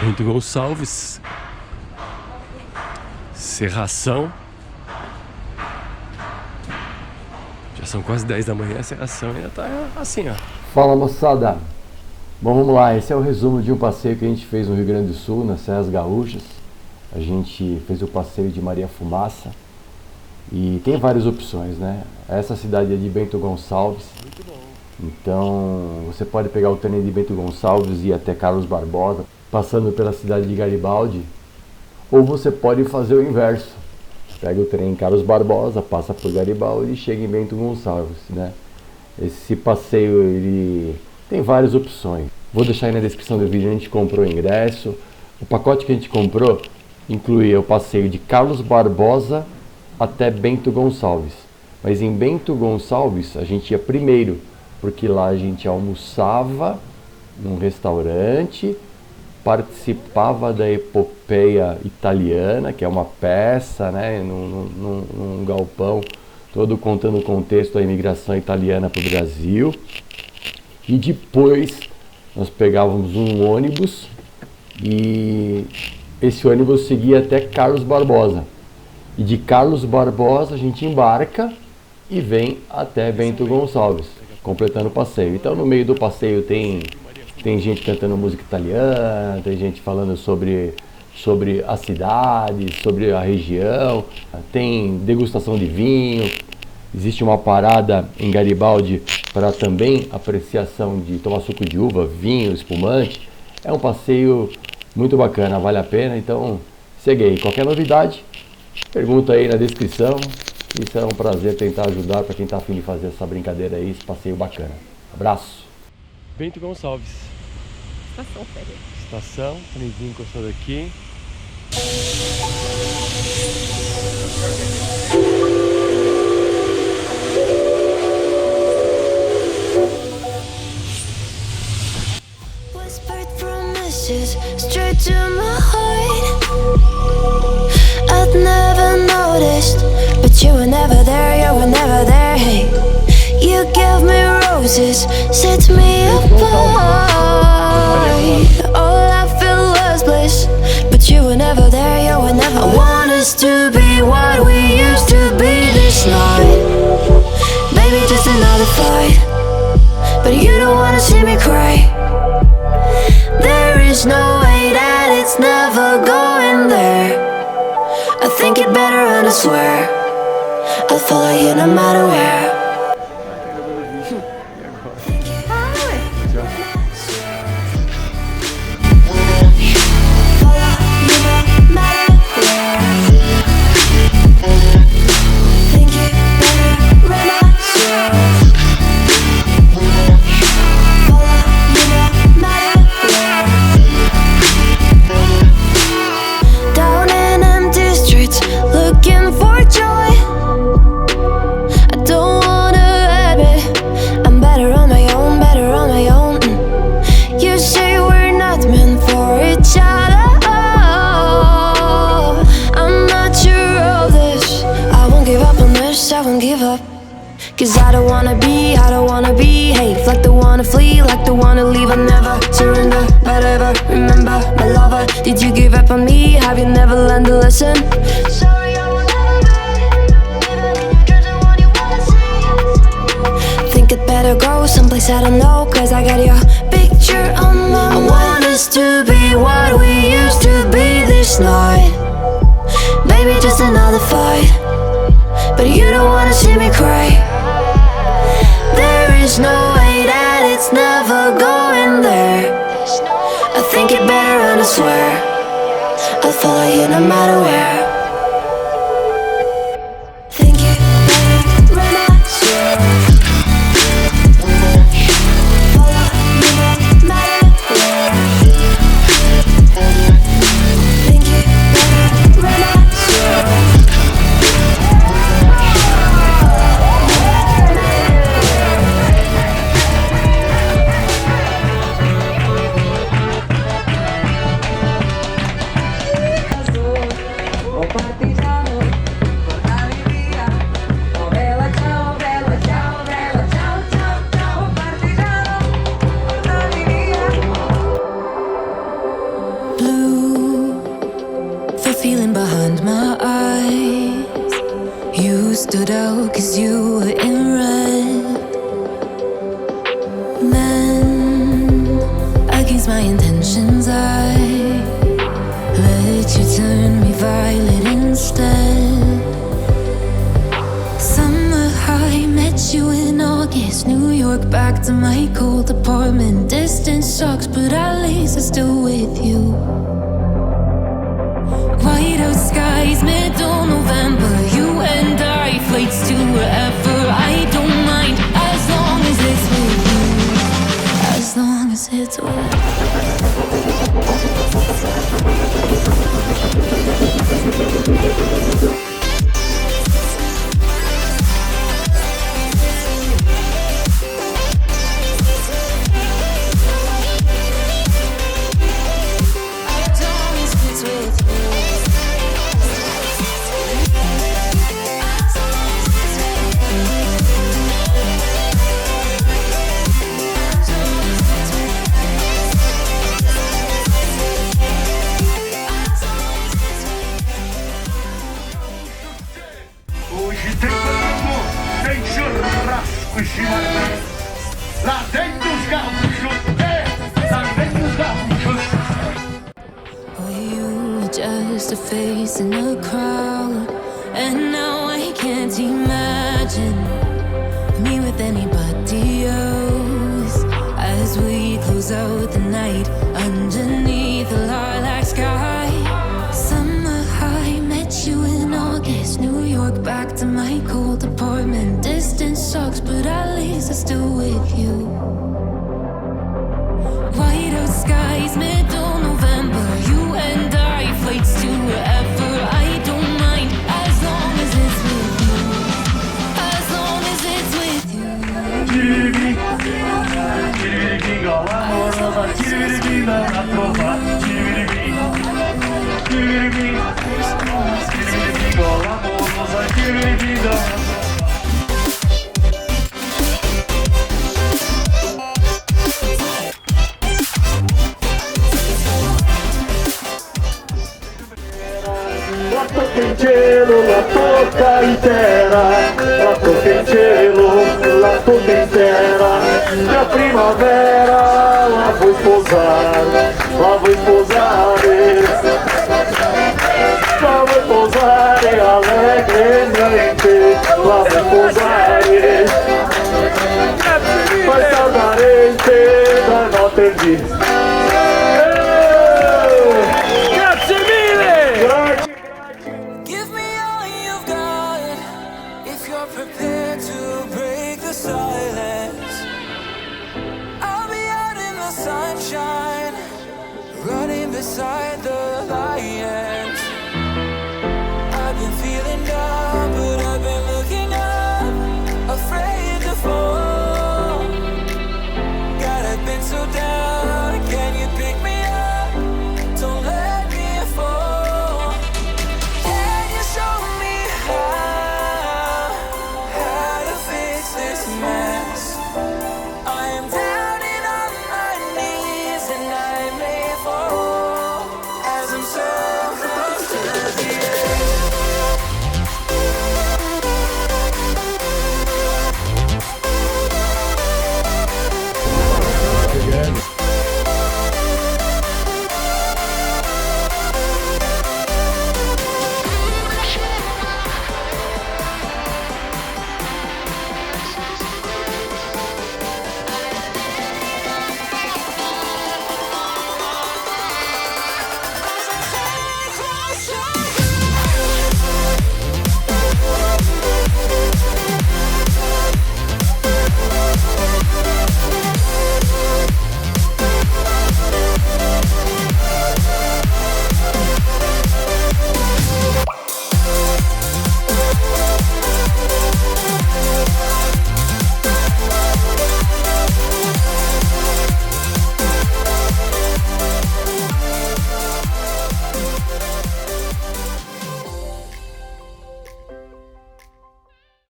Bento Gonçalves, serração. Já são quase 10 da manhã, a serração ainda tá assim, ó. Fala, moçada! Bom, vamos lá, esse é o resumo de um passeio que a gente fez no Rio Grande do Sul, nas Serras Gaúchas. A gente fez o passeio de Fumaça e tem várias opções, né? Essa cidade é de Bento Gonçalves. Muito bom. Então, você pode pegar o trem de Bento Gonçalves e ir até Carlos Barbosa, passando pela cidade de Garibaldi, ou você pode fazer o inverso. Pega o trem em Carlos Barbosa, passa por Garibaldi e chega em Bento Gonçalves, né? Esse passeio, ele tem várias opções. Vou deixar aí na descrição do vídeo, a gente comprou o ingresso. O pacote que a gente comprou incluía o passeio de Carlos Barbosa até Bento Gonçalves. Mas em Bento Gonçalves a gente ia primeiro, porque lá a gente almoçava num restaurante, participava da epopeia italiana, que é uma peça, né, num galpão, todo contando o contexto da imigração italiana para o Brasil. E depois nós pegávamos um ônibus e esse ônibus seguia até Carlos Barbosa. E de Carlos Barbosa a gente embarca e vem até Bento Gonçalves, completando o passeio. Então no meio do passeio tem gente cantando música italiana, tem gente falando sobre a cidade, sobre a região, tem degustação de vinho. Existe uma parada em Garibaldi para também apreciação de tomar suco de uva, vinho, espumante. É um passeio muito bacana, vale a pena, então segue aí. Qualquer novidade, pergunta aí na descrição e será um prazer tentar ajudar para quem está a fim de fazer essa brincadeira aí, esse passeio bacana. Abraço! Bento Gonçalves. Estação férias. Estação, trenzinho encostando aqui. Straight to my heart. I'd never noticed, but you were never there, you were never there. Hey, you gave me roses, set me apart. All I feel was bliss, but you were never there, you were never there. I want us to be what we used to be this night. Baby, just another fight, but you don't wanna see me cry. There is no way that it's never going there. I think it better and I swear I'll follow you no matter where. Cause I don't wanna behave like the wanna flee, like the wanna leave. I never surrender, but ever remember my lover. Did you give up on me? Have you never learned a lesson? Sorry, I will never be, even in your dreams, the one you wanna see. Think it better go someplace I don't know, cause I got your picture on my mind. I want us to be what we used to be this night. Baby, just another fight, but you don't wanna see me cry. There is no way that it's never going there. I think it better and I swear I'll follow you no matter where. Think it better and I swear follow you no matter where. Think it better and I swear. you were in red. Then, against my intentions, I let you turn me violet instead. Summer high, met you in August. New York, back to my cold apartment. Distance sucks, but at least I'm still with you. White out skies, middle November. You and I, flights to wherever. I don't mind, as long as it's with you. As long as it's with you. Hoje tem frango, tem churrasco e chimarrão. Lá dentro os gaúchos, lá dentro os gaúchos. Oh, you were just a face in a crowd, and now I can't imagine me with anybody else. As we close out the night underneath the lilac sky. Summer high, met you in August. New York, back to my cold apartment. Distance sucks, but at least I'm still with you. White out skies, middle November. You and I, flights to wherever. I don't mind, as long as it's with you. As long as it's with you. Tiriribi, tiriribi, gola amorosa. Tiriribi, na trova. Tiriribi, tiriribi, tiriribi, gola amorosa. Tiriribi, na trova. Lato quenchero, lato caitera, lato quenchero, lato quentera. Na primavera lá vou pousar, lá vou pousar, lá vou pousar alegremente, lá vou pousar. Mas saudarente da notte di. Give me all you've got if you're prepared to break the silence. I'll be out in the sunshine, running beside